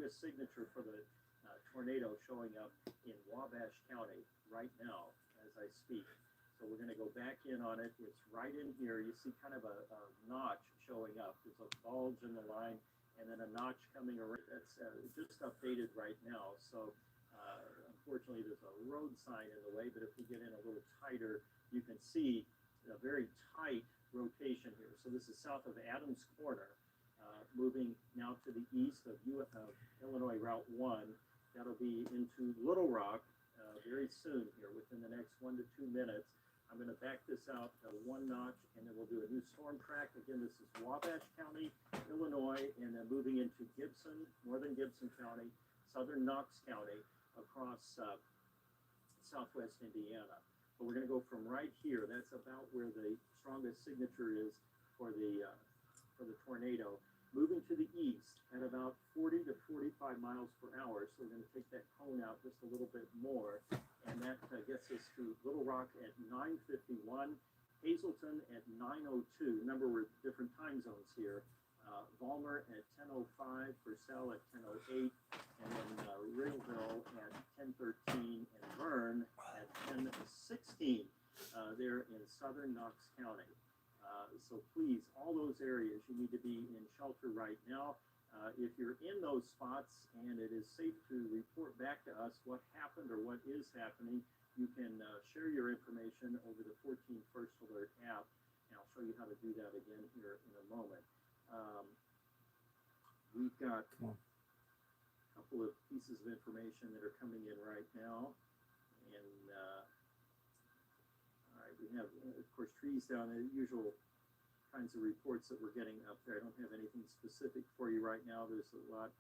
strongest signature for the tornado showing up in Wabash County right now as I speak. So we're going to go back in on it. It's right in here. You see kind of a notch showing up. There's a bulge in the line and then a notch coming around. That's just updated right now. So unfortunately, there's a road sign in the way, but if we get in a little tighter, you can see a very tight rotation here. So this is south of Adams Corner, moving now to the east of Illinois Route 1. That'll be into Little Rock very soon here, within the next 1 to 2 minutes. I'm going to back this out one notch, and then we'll do a new storm track. Again, this is Wabash County, Illinois, and then moving into Gibson, northern Gibson County, southern Knox County, across southwest Indiana. But we're going to go from right here. That's about where the strongest signature is for the tornado. Moving to the east at about 40 to 45 miles per hour. So we're going to take that cone out just a little bit more. And that gets us to Little Rock at 9:51, Hazleton at 9:02. Remember, we're different time zones here. Valmer at 10:05, Purcell at 10:08, and then Riddleville at 10:13, and Verne at 10:16 there in southern Knox County. So please, all those areas, you need to be in shelter right now. If you're in those spots and it is safe to report back to us what happened or what is happening, you can share your information over the 14 First Alert app, and I'll show you how to do that again here in a moment. We've got a couple of pieces of information that are coming in right now, and all right, we have, of course, trees down, the usual kinds of reports that we're getting up there. I don't have anything specific for you right now. There's a lot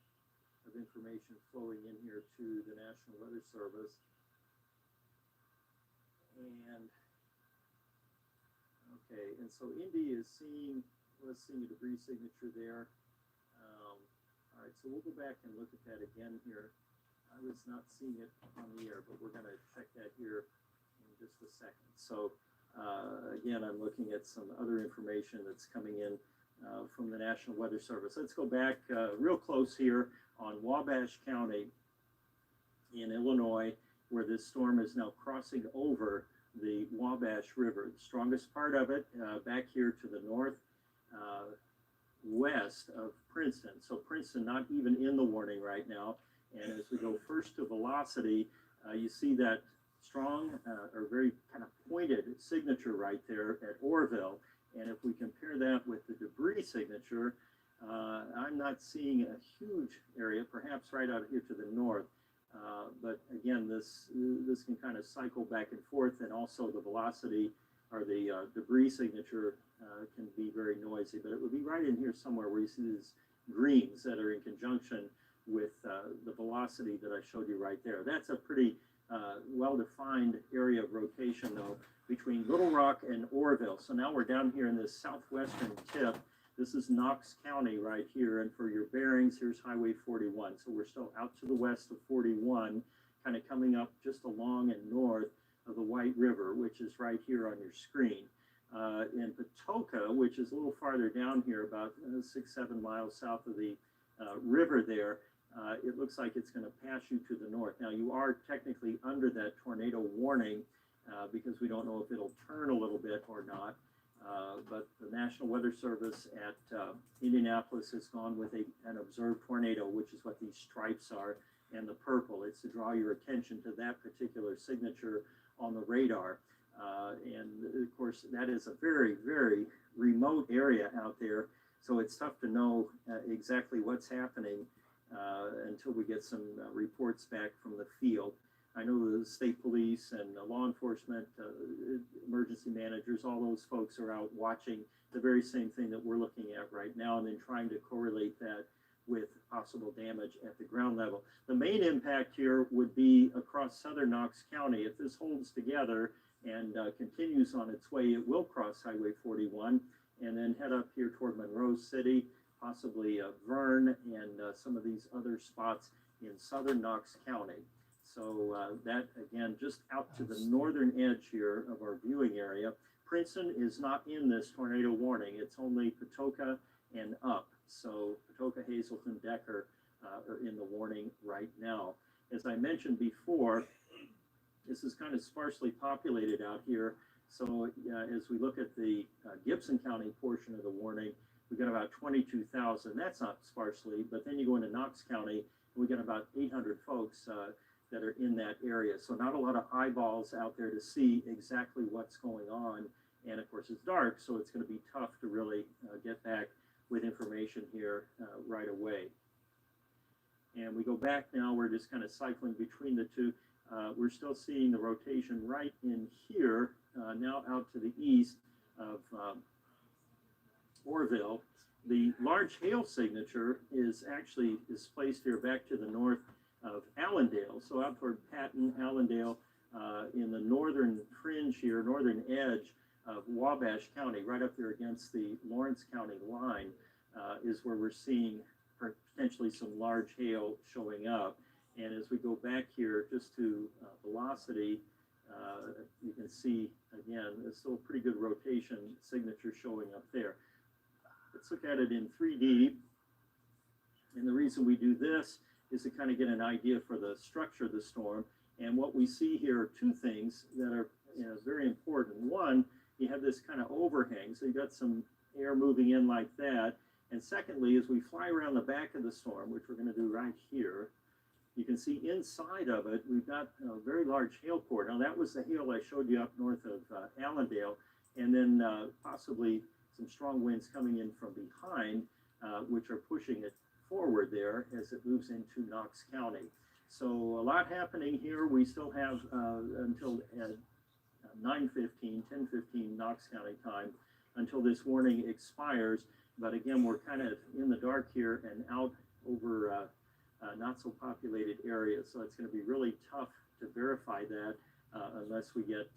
of information flowing in here to the National Weather Service. And okay, and so Indy is seeing, let's see, a debris signature there. All right, so we'll go back and look at that again here. I was not seeing it on the air, but we're going to check that here in just a second. So again, I'm looking at some other information that's coming in from the National Weather Service. Let's go back real close here on Wabash County in Illinois, where this storm is now crossing over the Wabash River. The strongest part of it back here to the north west of Princeton. So Princeton not even in the warning right now. And as we go first to velocity, you see that strong or very kind of pointed signature right there at Orville. And if we compare that with the debris signature, I'm not seeing a huge area, perhaps right out here to the north. But again, this can kind of cycle back and forth, and also the velocity or the debris signature can be very noisy. But it would be right in here somewhere where you see these greens that are in conjunction with the velocity that I showed you right there. That's a pretty well-defined area of rotation, though, between Little Rock and Orville. So now we're down here in this southwestern tip. This is Knox County right here, and for your bearings, here's Highway 41. So we're still out to the west of 41, kind of coming up just along and north of the White River, which is right here on your screen. In Patoka, which is a little farther down here, about 6-7 miles south of the river there, it looks like it's going to pass you to the north. Now, you are technically under that tornado warning because we don't know if it'll turn a little bit or not. But the National Weather Service at Indianapolis has gone with an observed tornado, which is what these stripes are, and the purple. It's to draw your attention to that particular signature on the radar. And of course, that is a very, very remote area out there. So it's tough to know exactly what's happening until we get some reports back from the field. I know the state police and law enforcement, emergency managers, all those folks are out watching the very same thing that we're looking at right now, and then trying to correlate that with possible damage at the ground level. The main impact here would be across southern Knox County. If this holds together and continues on its way, it will cross Highway 41 and then head up here toward Monroe City, possibly Verne, and some of these other spots in southern Knox County. So that, again, just out to the northern edge here of our viewing area. Princeton is not in this tornado warning. It's only Patoka and up. So Patoka, Hazleton, Decker, are in the warning right now. As I mentioned before, this is kind of sparsely populated out here. So as we look at the Gibson County portion of the warning, we've got about 22,000. That's not sparsely, but then you go into Knox County, and we got about 800 folks that are in that area. So not a lot of eyeballs out there to see exactly what's going on. And of course, it's dark, so it's going to be tough to really get back with information here right away. And we go back now, we're just kind of cycling between the two. We're still seeing the rotation right in here, now out to the east of Orville. The large hail signature is actually placed here back to the north of Allendale. So out toward Patton, Allendale, in the northern fringe here, northern edge of Wabash County, right up there against the Lawrence County line, is where we're seeing potentially some large hail showing up. And as we go back here just to velocity, you can see, again, there's still a pretty good rotation signature showing up there. Let's look at it in 3D. And the reason we do this is to kind of get an idea for the structure of the storm. And what we see here are two things that are very important. One, you have this kind of overhang. So you've got some air moving in like that. And secondly, as we fly around the back of the storm, which we're going to do right here, you can see inside of it, we've got a very large hail core. Now, that was the hail I showed you up north of Allendale, and then possibly some strong winds coming in from behind, which are pushing it forward there as it moves into Knox County. So a lot happening here. We still have until 9:15, 10:15 Knox County time until this warning expires. But again, we're kind of in the dark here and out over not so populated areas. So it's going to be really tough to verify that unless we get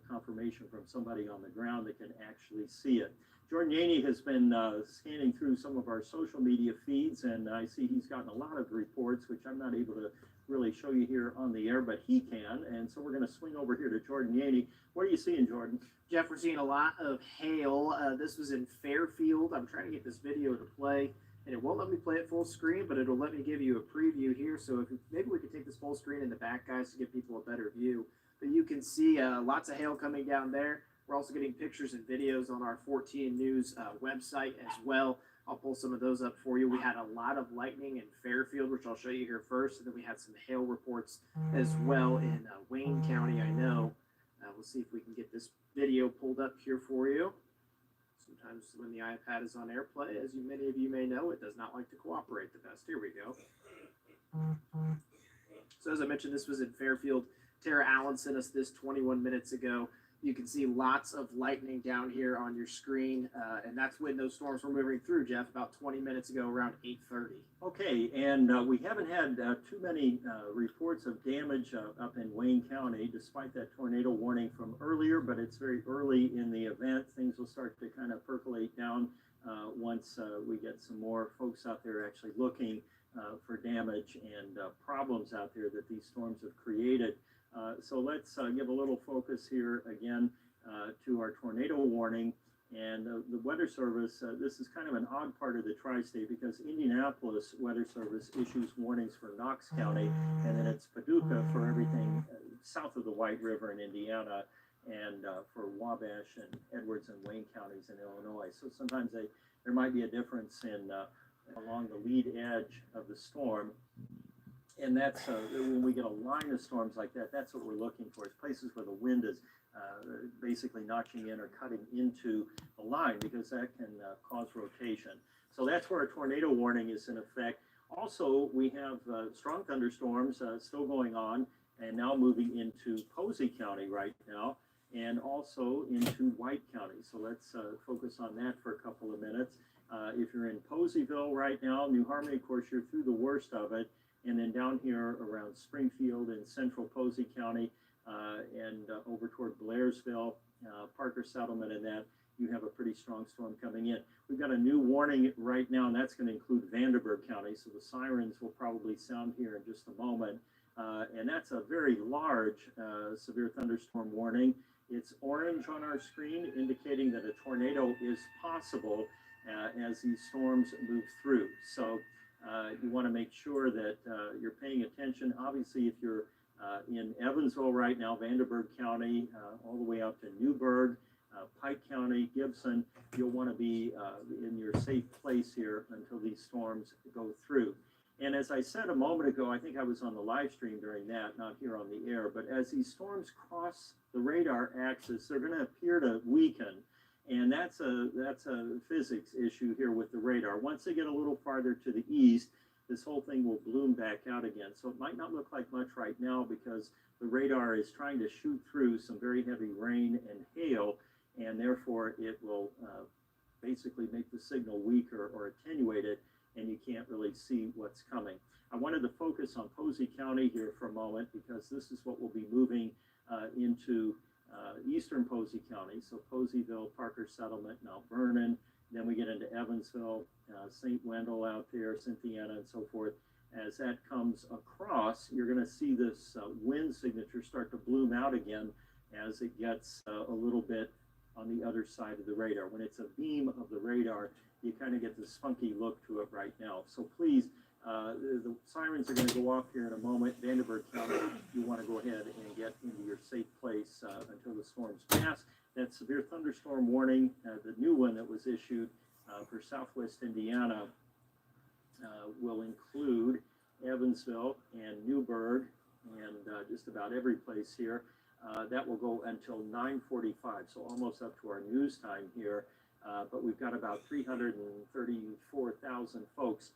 confirmation from somebody on the ground that can actually see it. Jordan Yaney has been scanning through some of our social media feeds, and I see he's gotten a lot of reports, which I'm not able to really show you here on the air, but he can. And so we're going to swing over here to Jordan Yaney. What are you seeing, Jordan? Jeff, we're seeing a lot of hail. This was in Fairfield. I'm trying to get this video to play, and it won't let me play it full screen, but it'll let me give you a preview here. So maybe we could take this full screen in the back, guys, to give people a better view. But you can see lots of hail coming down there. We're also getting pictures and videos on our 14 News website as well. I'll pull some of those up for you. We had a lot of lightning in Fairfield, which I'll show you here first, and then we had some hail reports as well in Wayne County, I know. We'll see if we can get this video pulled up here for you. Sometimes when the iPad is on AirPlay, as many of you may know, it does not like to cooperate the best. Here we go. So as I mentioned, this was in Fairfield. Tara Allen sent us this 21 minutes ago. You can see lots of lightning down here on your screen, and that's when those storms were moving through, Jeff, about 20 minutes ago, around 8:30. Okay, and we haven't had too many reports of damage up in Wayne County, despite that tornado warning from earlier, but it's very early in the event. Things will start to kind of percolate down once we get some more folks out there actually looking for damage and problems out there that these storms have created. So let's give a little focus here again to our tornado warning. And the Weather Service, this is kind of an odd part of the tri-state because Indianapolis Weather Service issues warnings for Knox County, and then it's Paducah for everything south of the White River in Indiana, and for Wabash and Edwards and Wayne counties in Illinois. So sometimes there might be a difference in along the lead edge of the storm. And that's when we get a line of storms like that, that's what we're looking for. It's places where the wind is basically notching in or cutting into the line, because that can cause rotation. So that's where a tornado warning is in effect. Also, we have strong thunderstorms still going on and now moving into Posey County right now, and also into White County. So let's focus on that for a couple of minutes. If you're in Poseyville right now, New Harmony, of course, you're through the worst of it. And then down here around Springfield and central Posey County and over toward Blairsville, Parker Settlement, and that, you have a pretty strong storm coming in. We've got a new warning right now, and that's going to include Vanderburgh County. So the sirens will probably sound here in just a moment. And that's a very large severe thunderstorm warning. It's orange on our screen, indicating that a tornado is possible as these storms move through. So you want to make sure that you're paying attention. Obviously, if you're in Evansville right now, Vanderburgh County, all the way up to Newburgh, Pike County, Gibson, you'll want to be in your safe place here until these storms go through. And as I said a moment ago, I think I was on the live stream during that, not here on the air, but as these storms cross the radar axis, they're going to appear to weaken. And that's a physics issue here with the radar. Once they get a little farther to the east, this whole thing will bloom back out again. So it might not look like much right now because the radar is trying to shoot through some very heavy rain and hail, and therefore it will basically make the signal weaker or attenuate it, and you can't really see what's coming. I wanted to focus on Posey County here for a moment because this is what will be moving into eastern Posey County. So Poseyville, Parker Settlement, Mount Vernon, then we get into Evansville, St. Wendell out there, Cynthiana, and so forth. As that comes across, you're going to see this wind signature start to bloom out again as it gets a little bit on the other side of the radar. When it's a beam of the radar, you kind of get this funky look to it right now. So please, the sirens are going to go off here in a moment. Vanderburgh County, you want to go ahead and get into your safe place until the storms pass. That severe thunderstorm warning, the new one that was issued for Southwest Indiana, will include Evansville and Newburgh and just about every place here. That will go until 9:45, so almost up to our news time here. But we've got about 334,000 folks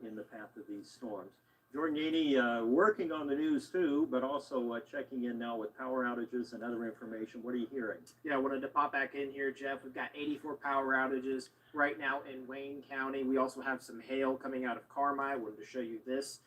in the path of these storms. Jordan Yaney working on the news too, but also checking in now with power outages and other information. What are you hearing? Yeah, I wanted to pop back in here, Jeff. We've got 84 power outages right now in Wayne County. We also have some hail coming out of Carmi. I wanted to show you this.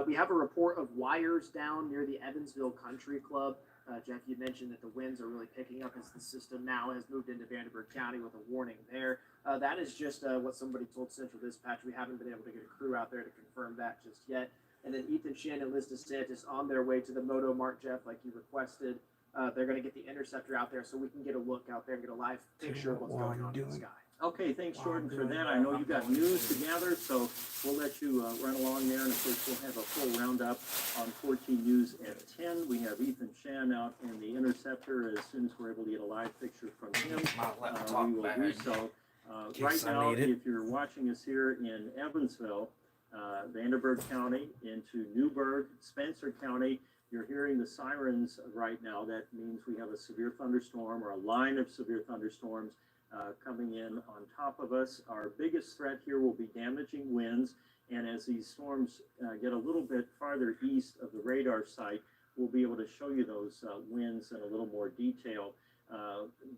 We have a report of wires down near the Evansville Country Club. Jeff, you mentioned that the winds are really picking up as the system now has moved into Vanderburgh County with a warning there. That is just what somebody told Central Dispatch. We haven't been able to get a crew out there to confirm that just yet. And then Ethan Shin and Liz DeSantis on their way to the Moto Mart, Jeff, like you requested. They're going to get the interceptor out there so we can get a look out there and get a live picture of what's going on in the sky. Okay, thanks, Jordan, for that. I know you got news to gather, so we'll let you run along there. And of course, we'll have a full roundup on 14 News at 10. We have Ethan Shan out in the interceptor. As soon as we're able to get a live picture from him, we will do so. Right now, if you're watching us here in Evansville, Vanderburgh County into Newburgh, Spencer County, you're hearing the sirens right now. That means we have a severe thunderstorm or a line of severe thunderstorms coming in on top of us. Our biggest threat here will be damaging winds, and as these storms get a little bit farther east of the radar site, we'll be able to show you those winds in a little more detail.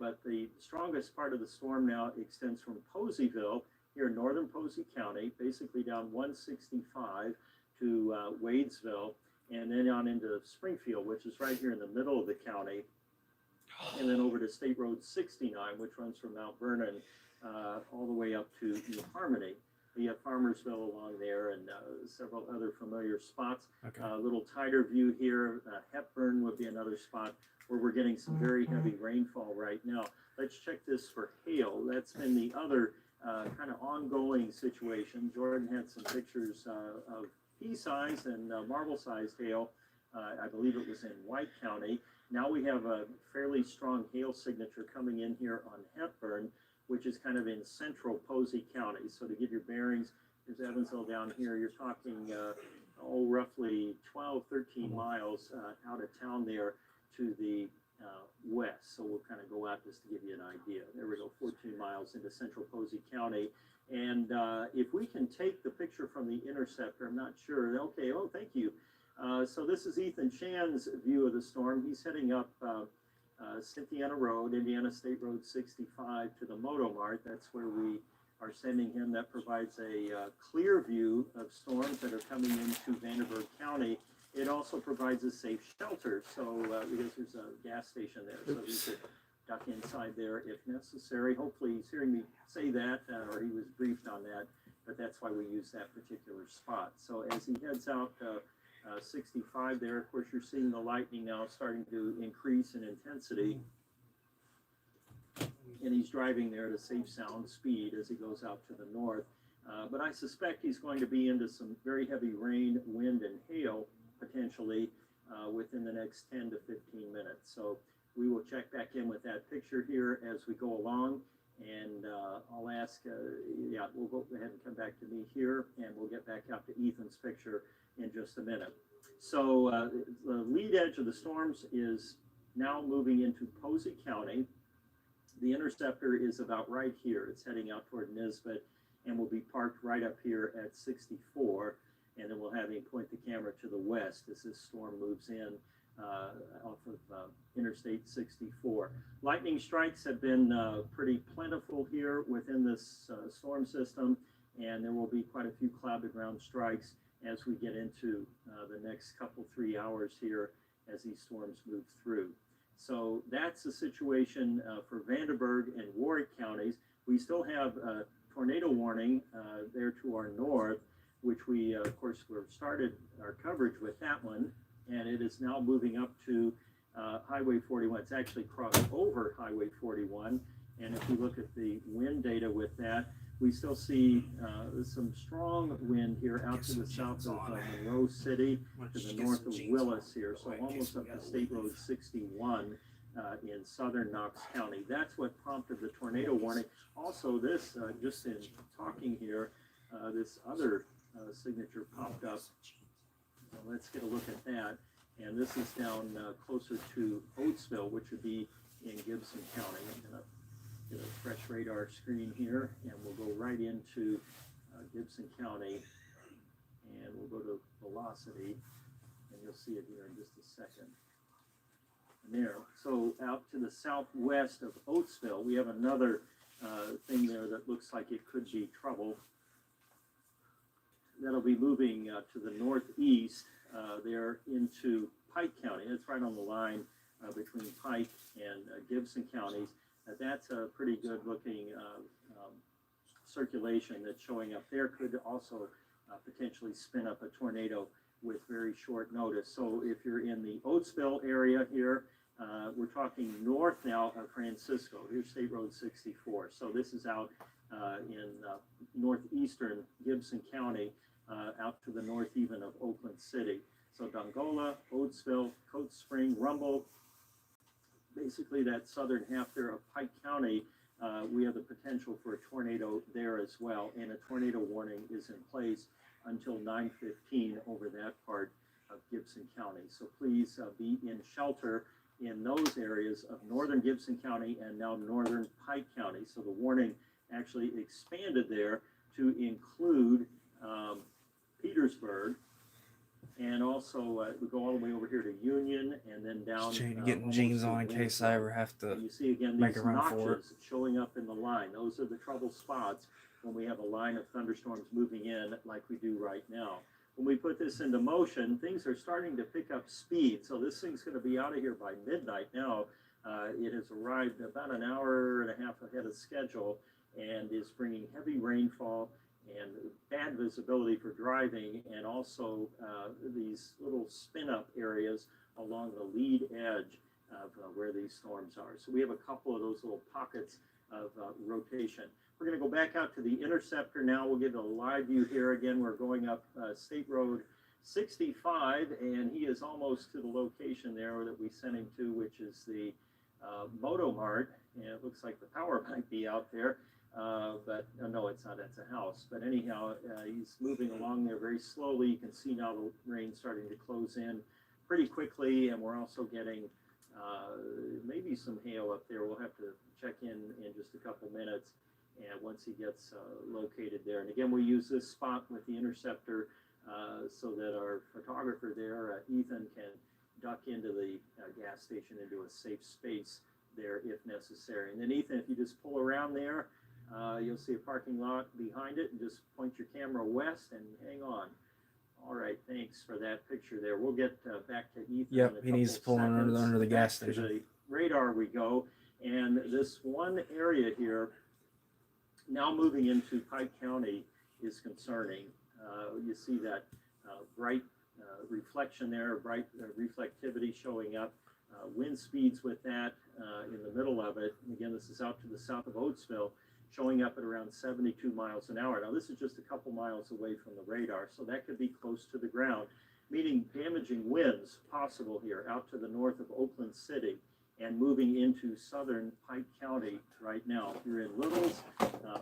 But the strongest part of the storm now extends from Poseyville here in northern Posey County, basically down 165 to Wadesville, and then on into Springfield, which is right here in the middle of the county, and then over to State Road 69, which runs from Mount Vernon all the way up to New Harmony. You have Farmersville along there and several other familiar spots. Okay. A little tighter view here. Hepburn would be another spot where we're getting some very heavy rainfall right now. Let's check this for hail. That's been the other kind of ongoing situation. Jordan had some pictures of pea-sized and marble-sized hail. I believe it was in White County. Now we have a fairly strong hail signature coming in here on Hepburn, which is kind of in central Posey County. So to give your bearings, there's Evansville down here. You're talking, roughly 12, 13 miles out of town there to the west. So we'll kind of go out just to give you an idea. There we go, 14 miles into central Posey County. And if we can take the picture from the interceptor, I'm not sure. Okay, oh, thank you. So this is Ethan Shan's view of the storm. He's heading up Cynthiana Road, Indiana State Road 65 to the Moto Mart. That's where we are sending him. That provides a clear view of storms that are coming into Vanderburgh County. It also provides a safe shelter. So because there's a gas station there, so he could duck inside there if necessary. Hopefully he's hearing me say that, or he was briefed on that, but that's why we use that particular spot. So as he heads out 65 there, of course you're seeing the lightning now starting to increase in intensity, and he's driving there at a safe sound speed as he goes out to the north. But I suspect he's going to be into some very heavy rain, wind, and hail potentially within the next 10 to 15 minutes. So we will check back in with that picture here as we go along. And I'll ask, yeah, we'll go ahead and come back to me here, and we'll get back out to Ethan's picture in just a minute. So the lead edge of the storms is now moving into Posey County. The interceptor is about right here. It's heading out toward Nisbet, and will be parked right up here at 64. And then we'll have him point the camera to the west as this storm moves in off of Interstate 64. Lightning strikes have been pretty plentiful here within this storm system, and there will be quite a few cloud to ground strikes as we get into the next couple, 3 hours here as these storms move through. So that's the situation for Vanderburgh and Warwick counties. We still have a tornado warning there to our north, which we, of course, we started our coverage with that one, and it is now moving up to Highway 41. It's actually crossed over Highway 41, and if we look at the wind data with that, we still see some strong wind here out to the south of Monroe City, to the north of Willis here, so almost up to State Road 61 in southern Knox County. That's what prompted the tornado warning. Also, this, just in talking here, this other signature popped up. So let's get a look at that. And this is down closer to Oatsville, which would be in Gibson County. I'm going to get a fresh radar screen here, and we'll go right into Gibson County, and we'll go to velocity, and you'll see it here in just a second. And there, so out to the southwest of Oatsville, we have another thing there that looks like it could be trouble. That'll be moving to the northeast there into Pike County. It's right on the line between Pike and Gibson counties. That's a pretty good looking circulation that's showing up there. Could also potentially spin up a tornado with very short notice. So if you're in the Oatsville area here, we're talking north now of Francisco. Here's State Road 64. So this is out in northeastern Gibson County, out to the north even of Oakland City. So Dongola, Oatsville, Coat Spring, Rumble, basically that southern half there of Pike County, we have the potential for a tornado there as well. And a tornado warning is in place until 9:15 over that part of Gibson County. So please be in shelter in those areas of northern Gibson County and now northern Pike County. So the warning actually expanded there to include Petersburg, and also we go all the way over here to Union, and then down. Getting jeans on in case I ever have to. And you see again make these a run for it. notches showing up in the line. Those are the trouble spots when we have a line of thunderstorms moving in like we do right now. When we put this into motion, things are starting to pick up speed. So this thing's going to be out of here by midnight now. It has arrived about an hour and a half ahead of schedule and is bringing heavy rainfall and bad visibility for driving, and also these little spin-up areas along the lead edge of where these storms are. So we have a couple of those little pockets of rotation. We're going to go back out to the interceptor now. We'll get a live view here. Again, we're going up State Road 65, and he is almost to the location there that we sent him to, which is the Moto Mart, and it looks like the power might be out there. But no, it's not. That's a house. But anyhow, he's moving along there very slowly. You can see now the rain starting to close in pretty quickly, and we're also getting maybe some hail up there. We'll have to check in just a couple minutes, and once he gets located there. And again, we use this spot with the interceptor so that our photographer there, Ethan, can duck into the gas station into a safe space there if necessary. And then Ethan, if you just pull around there, you'll see a parking lot behind it, and just point your camera west and hang on. All right, thanks for that picture there. We'll get back to Ethan. Yep, in a he needs to couple pull seconds. under the gas Back to station. the radar we go, and this one area here, now moving into Pike County, is concerning. You see that bright reflection there, bright reflectivity showing up. Wind speeds with that in the middle of it. And again, this is out to the south of Oatsville. showing up at around 72 miles an hour. Now, this is just a couple miles away from the radar, so that could be close to the ground, meaning damaging winds possible here out to the north of Oakland City and moving into southern Pike County right now. If you're in Littles,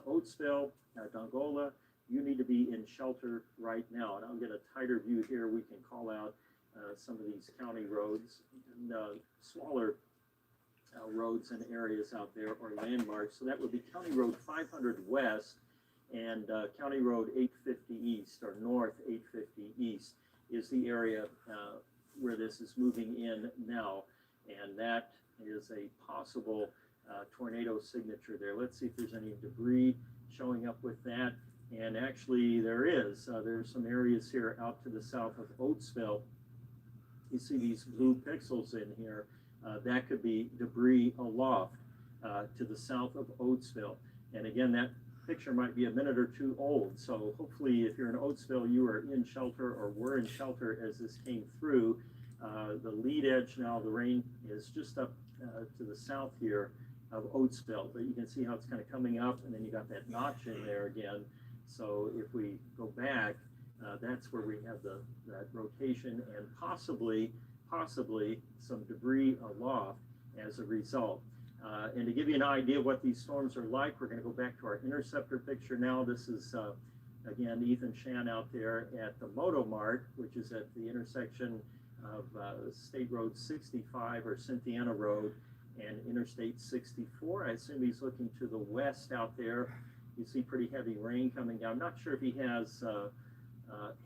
Oatsville, Dongola, you need to be in shelter right now. And I'll get a tighter view here. We can call out some of these county roads and smaller roads and areas out there or landmarks. So that would be County Road 500 West and County Road 850 East or North 850 East is the area where this is moving in now. And that is a possible tornado signature there. Let's see if there's any debris showing up with that. And actually there is. There's some areas here out to the south of Oatsville. You see these blue pixels in here. That could be debris aloft to the south of Oatsville. And again, that picture might be a minute or two old. So hopefully if you're in Oatsville, you are in shelter or were in shelter as this came through. The lead edge now, the rain is just up to the south here of Oatsville, but you can see how it's kind of coming up, and then you got that notch in there again. So if we go back, that's where we have that rotation and possibly some debris aloft as a result. And to give you an idea of what these storms are like, we're going to go back to our interceptor picture now. This is, again, Ethan Shan out there at the Moto Mart, which is at the intersection of State Road 65 or Cynthiana Road and Interstate 64. I assume he's looking to the west out there. You see pretty heavy rain coming down. I'm not sure if he has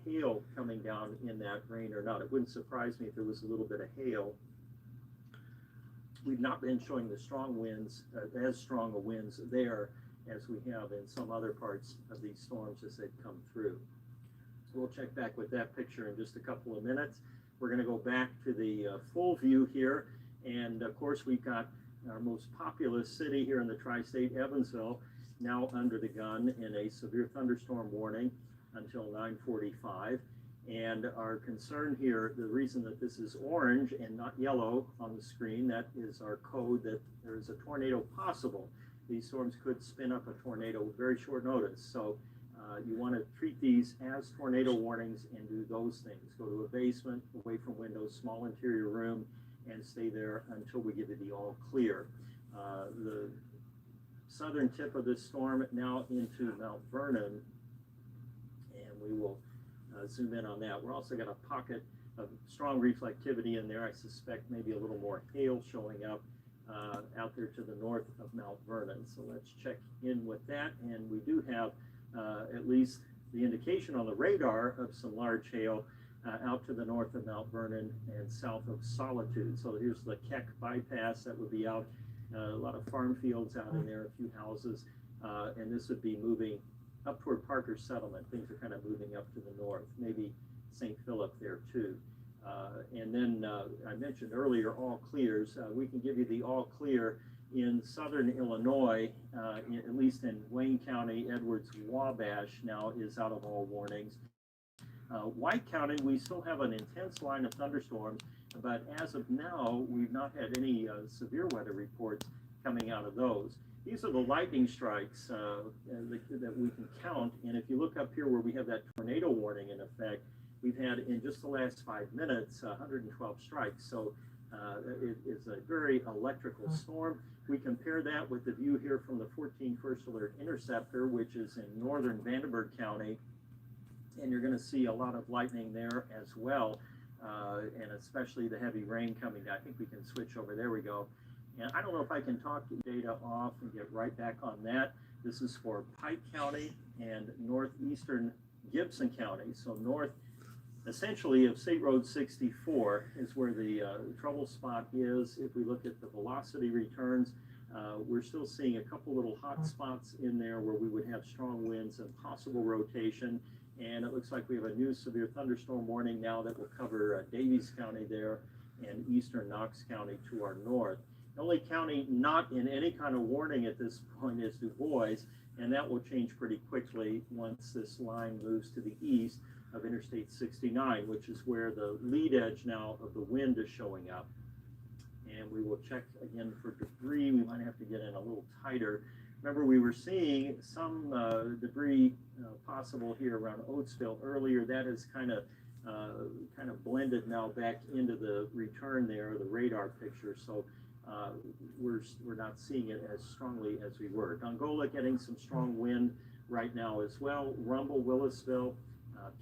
hail coming down in that rain or not. It wouldn't surprise me if there was a little bit of hail. We've not been showing the strong winds, as strong of winds there as we have in some other parts of these storms as they've come through. We'll check back with that picture in just a couple of minutes. We're going to go back to the full view here. And of course, we've got our most populous city here in the tri-state, Evansville, now under the gun in a severe thunderstorm warning until 9:45. And our concern here, the reason that this is orange and not yellow on the screen, that is our code that there is a tornado possible. These storms could spin up a tornado with very short notice. So you want to treat these as tornado warnings and do those things. Go to a basement, away from windows, small interior room, and stay there until we give you the all clear. The southern tip of this storm now into Mount Vernon, and we will zoom in on that. We're also got a pocket of strong reflectivity in there. I suspect maybe a little more hail showing up out there to the north of Mount Vernon. So let's check in with that. And we do have at least the indication on the radar of some large hail out to the north of Mount Vernon and south of Solitude. So here's the Keck bypass that would be out, a lot of farm fields out in there, a few houses, and this would be moving up toward Parker Settlement. Things are kind of moving up to the north, maybe St. Philip there too. And then I mentioned earlier all clears. We can give you the all clear in southern Illinois, at least in Wayne County. Edwards Wabash now is out of all warnings. White County, we still have an intense line of thunderstorms, but as of now, we've not had any severe weather reports coming out of those. These are the lightning strikes that we can count, and if you look up here where we have that tornado warning in effect, we've had in just the last 5 minutes 112 strikes. So it is a very electrical storm. We compare that with the view here from the 14 First Alert Interceptor, which is in northern Vandenberg County, and you're going to see a lot of lightning there as well, and especially the heavy rain coming down. I think we can switch over. There we go. And I don't know if I can talk the data off and get right back on that. This is for Pike County and northeastern Gibson County. So north, essentially, of State Road 64 is where the trouble spot is. If we look at the velocity returns, we're still seeing a couple little hot spots in there where we would have strong winds and possible rotation. And it looks like we have a new severe thunderstorm warning now that will cover Davies County there and eastern Knox County to our north. The only county not in any kind of warning at this point is Du Bois, and that will change pretty quickly once this line moves to the east of Interstate 69, which is where the lead edge now of the wind is showing up. And we will check again for debris. We might have to get in a little tighter Remember, we were seeing some debris possible here around Oatsville earlier. That is kind of blended now back into the return there, the radar picture. So we're not seeing it as strongly as we were. Dongola getting some strong wind right now as well. Rumble, Willisville,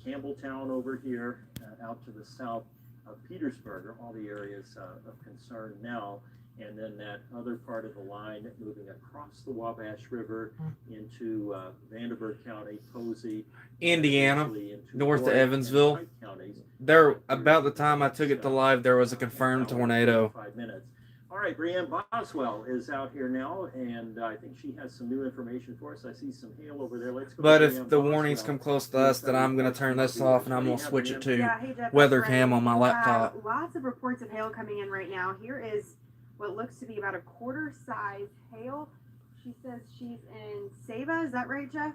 Campbelltown over here, out to the south of Petersburg are all the areas of concern now. And then that other part of the line moving across the Wabash River into Vanderburgh County, Posey, Indiana, into north of Warwick and Evansville. Pike counties. There, about the time I took it to live, there was a confirmed tornado. 5 minutes. All right, Brianne Boswell is out here now, and I think she has some new information for us. I see some hail over there. Let's go. But to if Brianne the Boswell. warnings come close to us, then I'm going to turn this off and I'm going to switch it to hey, Jeff, weather that's cam right. on my We laptop. have lots of reports of hail coming in right now. Here is what looks to be about a quarter size hail. She says she's in Sava. Is that right, Jeff?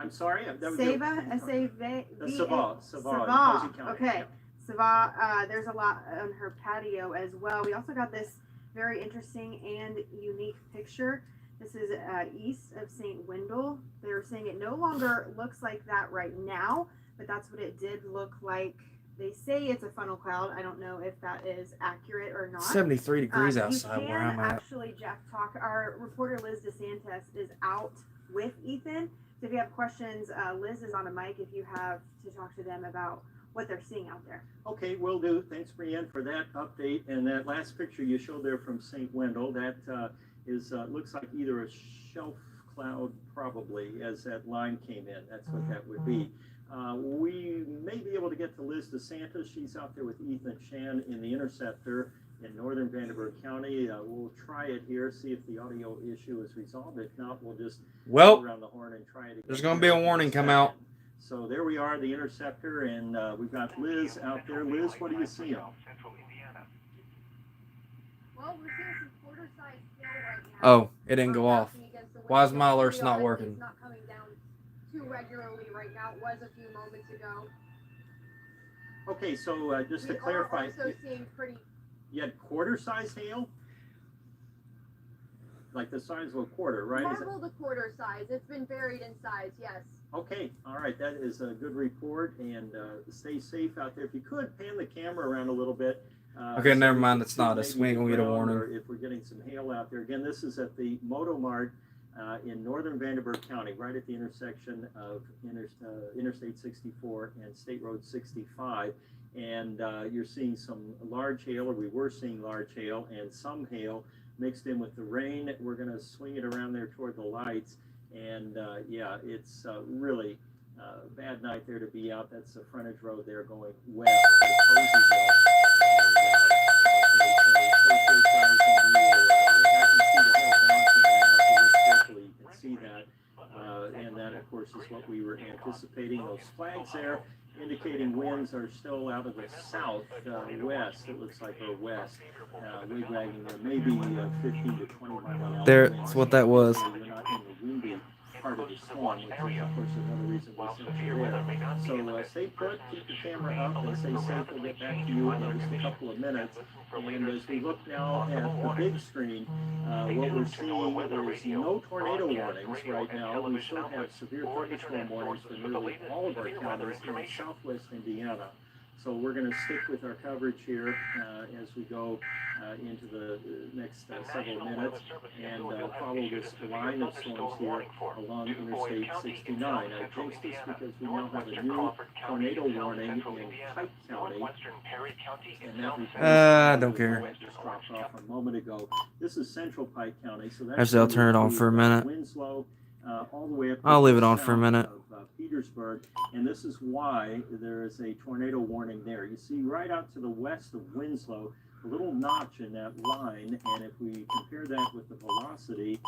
I'm sorry. That was Sava, S-A-V. Sava, Sava. County. Okay. Sava, there's a lot on her patio as well. We also got this very interesting and unique picture. This is east of St. Wendell. They're saying it no longer looks like that right now, but that's what it did look like. They say it's a funnel cloud. I don't know if that is accurate or not. 73 degrees outside you where I'm can at. actually, Jeff, talk. Our reporter Liz DeSantis is out with Ethan. So if you have questions, Liz is on a mic if you have to talk to them about what they're seeing out there. Okay, will do. Thanks, Brianne, for that update. And that last picture you showed there from St. Wendell, that is looks like either a shelf cloud, probably, as that line came in. That's what that would be. We may be able to get to Liz DeSantis. She's out there with Ethan Shan in the Interceptor in northern Vanderburgh County. We'll try it here, see if the audio issue is resolved. If not, we'll just go around the horn and try it again. There's going to be a warning come out. So there we are, the Interceptor, and we've got Liz out there. Liz, what do you see? Well, we're seeing some quarter-sized hail right now. Oh, it didn't go off. Why is my alerts not working? It's not coming down too regularly right now. It was a few moments ago. Okay, so just to clarify, We're also seeing pretty. you had quarter-size hail? Like the size of a quarter, right? Marvel the quarter size. It's been varied in size, yes. Okay, all right, that is a good report, and stay safe out there. If you could, pan the camera around a little bit. Okay, never so mind, you it's can not see us. We ain't maybe gonna get a the ground, warning. or if we're getting some hail out there. Again, this is at the Motomart in northern Vanderburgh County, right at the intersection of Interstate 64 and State Road 65. And you're seeing some large hail, or we were seeing large hail, and some hail mixed in with the rain. We're going to swing it around there toward the lights. And yeah, it's really bad night there to be out. That's the frontage road there going west. You can see that. And that, of course, is what we were anticipating. Those flags there indicating winds are still out of the south, west, it looks like, or west, wigwagging there, maybe 15 to 20 mile an hour. That's what that was. We're not in the windy part of the storm, which is, of course, another reason we sent you there. So stay put, keep the camera up, and stay safe. We'll get back to you in just a couple of minutes. And as we look now at the big screen, what we're seeing is no tornado warnings right now. We still have severe thunderstorm warnings for nearly all of our counties here in southwest Indiana. So we're going to stick with our coverage here as we go into the next several minutes and follow this line of storms here along Interstate 69. I jinxed this because we now have a new tornado warning in Pike County. And that I don't care. just dropped off a moment ago. This is Central Pike County, so that's Actually, I'll turn it on for a minute. Winslow, all the way up. I'll to leave the it on for a south minute. Of Petersburg, and this is why there is a tornado warning there. You see right out to the west of Winslow, a little notch in that line, and if we compare that with the velocity,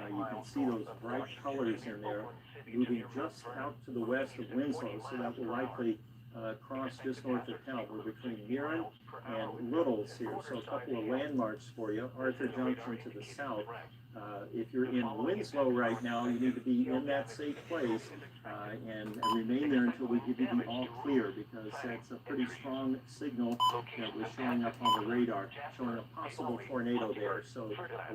you can see those bright colors in there moving just out to the west of Winslow, so that will likely across just north of town. We're between Mirren and Little's here, so a couple of landmarks for you. Arthur Junction to the south. If you're in Winslow right now, you need to be in that safe place and remain there until we give you the all clear, because that's a pretty strong signal that we're showing up on the radar, showing a possible tornado there. So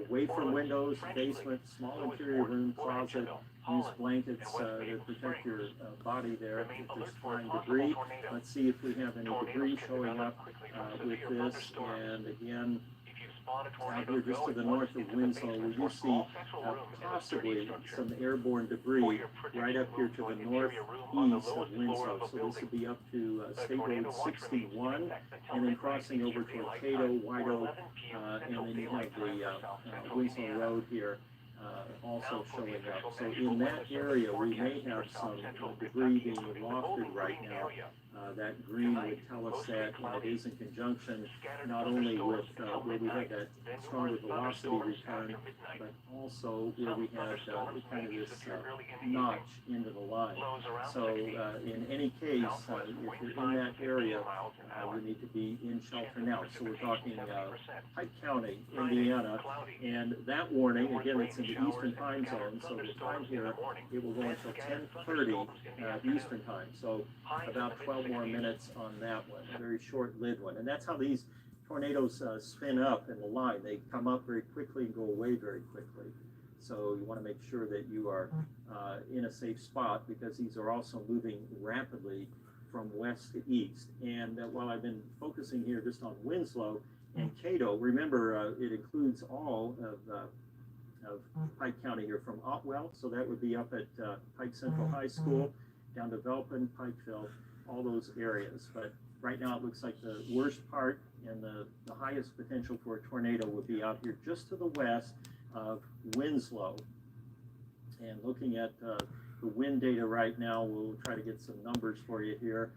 away from windows, basement, small interior room, closet. Use blankets to protect your body there if there's flying debris. Let's see if we have any debris showing up with this. And again, out here just to the north of Winslow, we do see possibly some airborne debris right up here to the northeast of Winslow. So this would be up to State Road 61, and then crossing over to Cato, White Oak, and then you have the Winslow Road here. Also showing up. So in that area, we may have some debris being lofted right now. That green would tell us that, and it is in conjunction not only with where we had that stronger velocity return, but also where we had kind of this notch into the line. So in any case, if you're in that area, you need to be in shelter now. So we're talking Pike County, Indiana, and that warning, again, it's in the Eastern time zone, so the time here, it will go until 10:30 Eastern time. So about 12 more minutes on that one, a very short-lived one. And that's how these tornadoes spin up in the line. They come up very quickly and go away very quickly. So you want to make sure that you are in a safe spot, because these are also moving rapidly from west to east. And while I've been focusing here just on Winslow and Cato, remember it includes all of Pike County here from Otwell, so that would be up at Pike Central High School, down to Velpen, Pikeville, all those areas. But right now it looks like the worst part and the highest potential for a tornado would be out here just to the west of Winslow. And looking at the wind data right now, we'll try to get some numbers for you here,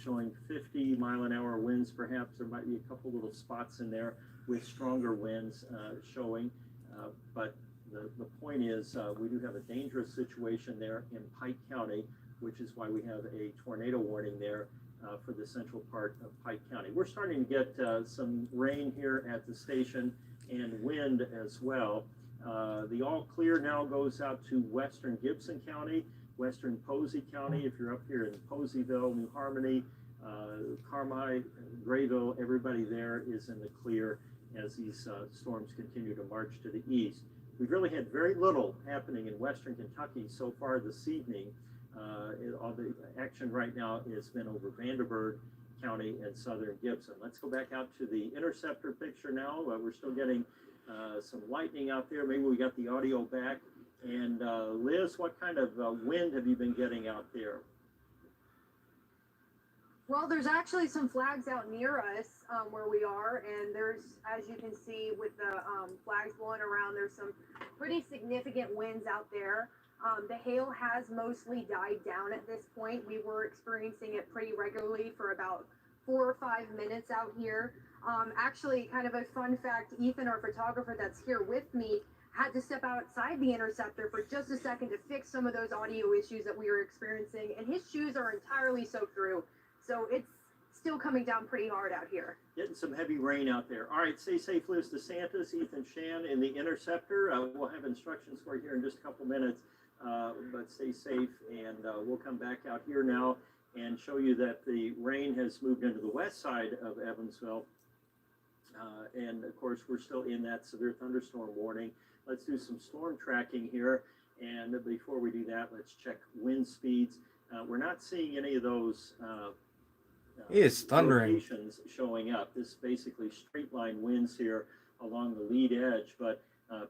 showing 50-mile-an-hour winds. Perhaps there might be a couple little spots in there with stronger winds showing. But the point is, we do have a dangerous situation there in Pike County, which is why we have a tornado warning there for the central part of Pike County. We're starting to get some rain here at the station and wind as well. The all clear now goes out to western Gibson County, western Posey County. If you're up here in Poseyville, New Harmony, Carmi, Grayville, everybody there is in the clear as these storms continue to march to the east. We've really had very little happening in western Kentucky so far this evening. All the action right now has been over Vanderburgh County and southern Gibson. Let's go back out to the interceptor picture now. We're still getting some lightning out there. Maybe we got the audio back. And Liz, what kind of wind have you been getting out there? Well, there's actually some flags out near us where we are, and there's, as you can see with the flags blowing around, there's some pretty significant winds out there. The hail has mostly died down at this point. We were experiencing it pretty regularly for about 4 or 5 minutes out here. Actually, kind of a fun fact, Ethan, our photographer that's here with me, had to step outside the interceptor for just a second to fix some of those audio issues that we were experiencing, and his shoes are entirely soaked through. So it's still coming down pretty hard out here. Getting some heavy rain out there. All right, stay safe, Liz DeSantis, Ethan Shan in the interceptor. We'll have instructions for you here in just a couple minutes, but stay safe, and we'll come back out here now and show you that the rain has moved into the west side of Evansville. And of course, we're still in that severe thunderstorm warning. Let's do some storm tracking here. And before we do that, let's check wind speeds. We're not seeing any of those It is thundering. locations showing up. This is basically straight line winds here along the lead edge, but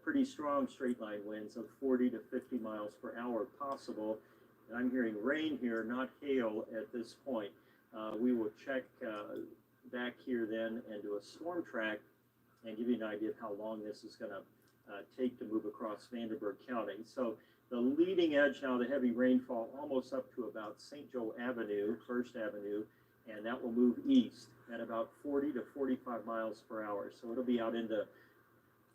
pretty strong straight line winds of 40 to 50 miles per hour possible. And I'm hearing rain here, not hail at this point. We will check back here then and do a storm track and give you an idea of how long this is going to take to move across Vanderburgh County. So the leading edge now, the heavy rainfall almost up to about St. Joe Avenue, First Avenue, and that will move east at about 40 to 45 miles per hour. So it'll be out into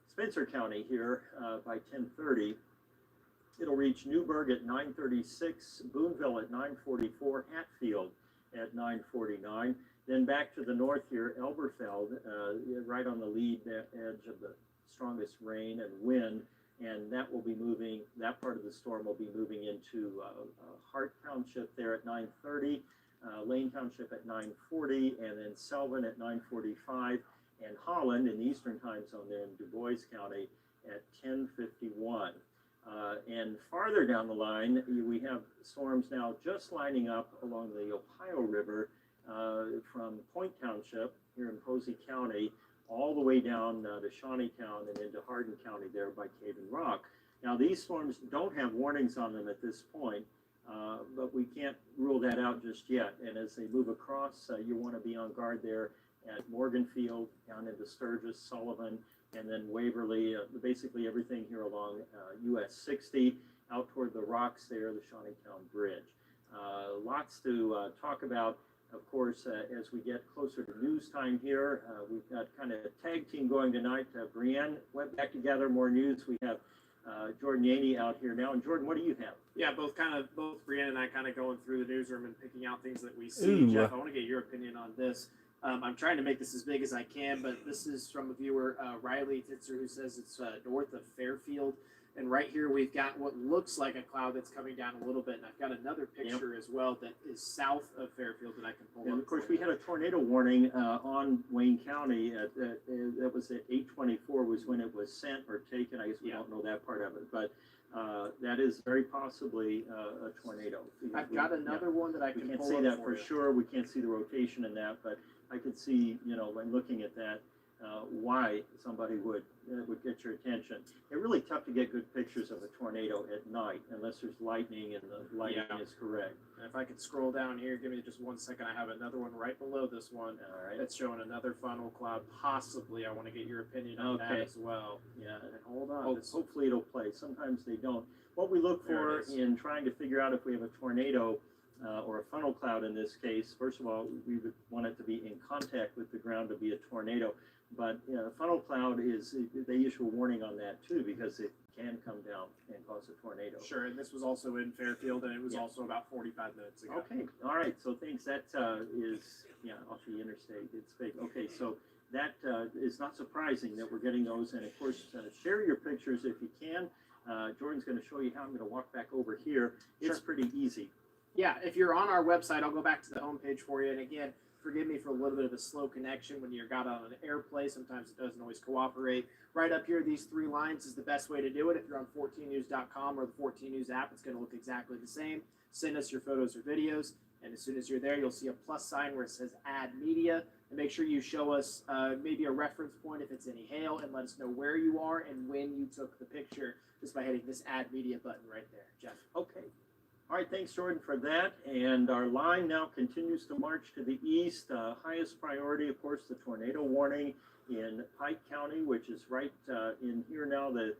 Spencer County here by 10:30. It'll reach Newburgh at 9:36, Boonville at 9:44, Hatfield at 9:00. 9:49. Then back to the north here, Elberfeld, right on the lead edge of the strongest rain and wind, and that will be moving. That part of the storm will be moving into Hart Township there at 9:30, Lane Township at 9:40, and then Selvin at 9:45, and Holland in the eastern time zone there in Du Bois County at 10:51. And farther down the line, we have storms now just lining up along the Ohio River from Point Township here in Posey County all the way down to Shawneetown and into Hardin County there by Cave and Rock. Now, these storms don't have warnings on them at this point, but we can't rule that out just yet. And as they move across, you want to be on guard there at Morganfield, down into Sturgis, Sullivan, and then Waverly, basically everything here along US 60, out toward the rocks there, the Shawneetown Bridge. Lots to talk about, of course, as we get closer to news time here. We've got kind of a tag team going tonight. Brienne went back together, more news. We have Jordan Yaney out here now. And Jordan, what do you have? Yeah, both Brianna and I kind of going through the newsroom and picking out things that we see. Ooh. Jeff, I want to get your opinion on this. I'm trying to make this as big as I can, but this is from a viewer, Riley Titzer, who says it's north of Fairfield. And right here, we've got what looks like a cloud that's coming down a little bit. And I've got another picture as well that is south of Fairfield that I can pull up. And of course, we had a tornado warning on Wayne County. That was at 8:24 was when it was sent or taken. I guess we don't know that part of it, but that is very possibly a tornado. I've got another one that I We can can't pull say up that for for you. sure. We can't see the rotation in that, but I could see, when looking at that, why somebody would get your attention. It's really tough to get good pictures of a tornado at night unless there's lightning and the lighting is correct. And if I could scroll down here, give me just 1 second. I have another one right below this one. All right. That's showing another funnel cloud. Possibly, I want to get your opinion on that Okay. as well. Yeah. And hold on. Hopefully it'll play. Sometimes they don't. What we look There for it is. in trying to figure out if we have a tornado or a funnel cloud in this case, first of all, we would want it to be in contact with the ground to be a tornado. But funnel cloud they issue a warning on that too, because it can come down and cause a tornado. Sure, and this was also in Fairfield, and it was also about 45 minutes ago. Okay, all right, so thanks, that is, off the interstate, it's big. Okay, so that is not surprising that we're getting those, and of course, share your pictures if you can. Jordan's gonna show you how I'm gonna walk back over here. It's Sure. pretty easy. Yeah, if you're on our website, I'll go back to the homepage for you. And again, forgive me for a little bit of a slow connection when you're got on an airplay. Sometimes it doesn't always cooperate. Right up here, these three lines is the best way to do it. If you're on 14news.com or the 14 News app, it's going to look exactly the same. Send us your photos or videos. And as soon as you're there, you'll see a plus sign where it says Add Media. And make sure you show us maybe a reference point if it's any hail, and let us know where you are and when you took the picture just by hitting this Add Media button right there. Jeff. Okay. All right, thanks, Jordan, for that. And our line now continues to march to the east. Highest priority, of course, the tornado warning in Pike County, which is right in here now. The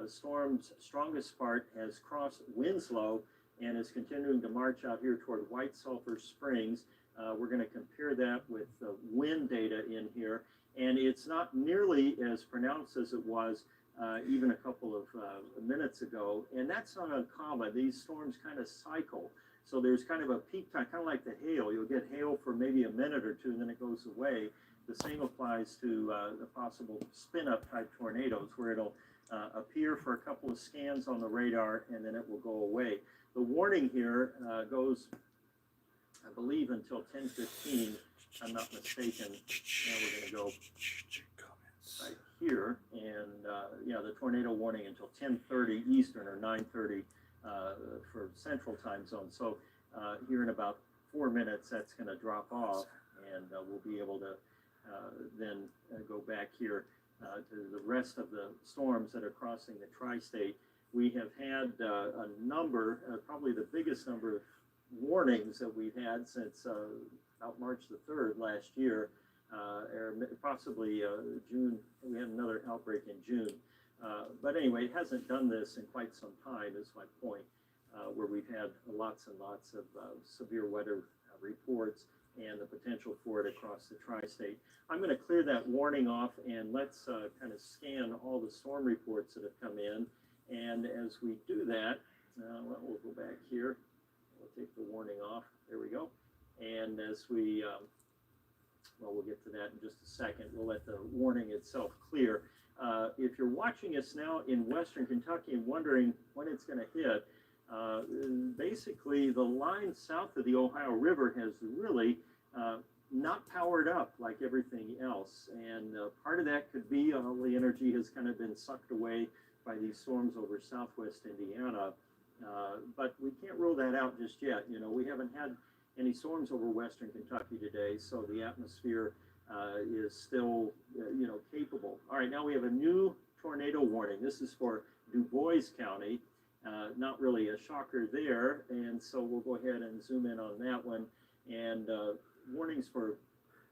storm's strongest part has crossed Winslow and is continuing to march out here toward White Sulphur Springs. We're going to compare that with the wind data in here. And it's not nearly as pronounced as it was even a couple of minutes ago, and that's not uncommon. These storms kind of cycle, so there's kind of a peak time, kind of like the hail. You'll get hail for maybe a minute or two, and then it goes away. The same applies to the possible spin-up type tornadoes, where it'll appear for a couple of scans on the radar, and then it will go away. The warning here goes, I believe, until 10:15, if I'm not mistaken. Now we're going to go right here, and the tornado warning until 10:30 Eastern or 9:30 for Central Time Zone. So here in about 4 minutes, that's going to drop off, and we'll be able to then go back here to the rest of the storms that are crossing the tri-state. We have had a number, probably the biggest number of warnings that we've had since about March the 3rd last year. Or possibly June. We had another outbreak in June. But anyway, it hasn't done this in quite some time, is my point, where we've had lots and lots of severe weather reports and the potential for it across the tri-state. I'm going to clear that warning off, and let's kind of scan all the storm reports that have come in. And as we do that, we'll go back here. We'll take the warning off. There we go. And as we, well, we'll get to that in just a second. We'll let the warning itself clear. If you're watching us now in Western Kentucky and wondering when it's going to hit, basically the line south of the Ohio River has really not powered up like everything else. And part of that could be all the energy has kind of been sucked away by these storms over southwest Indiana. But we can't rule that out just yet. You know, we haven't had any storms over western Kentucky today, so the atmosphere is still, you know, capable. All right, now we have a new tornado warning. This is for Du Bois County. Not really a shocker there, and so we'll go ahead and zoom in on that one. And warnings for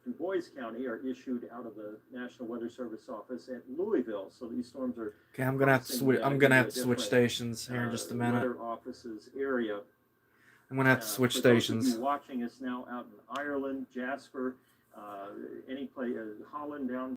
Du Bois County are issued out of the National Weather Service office at Louisville. So these storms are Okay, I'm gonna have to crossing switch. I'm gonna have to different, switch stations here in just a minute. weather offices area. I'm gonna have to switch For those of stations. you watching us now out in Ireland, Jasper, any place, Holland down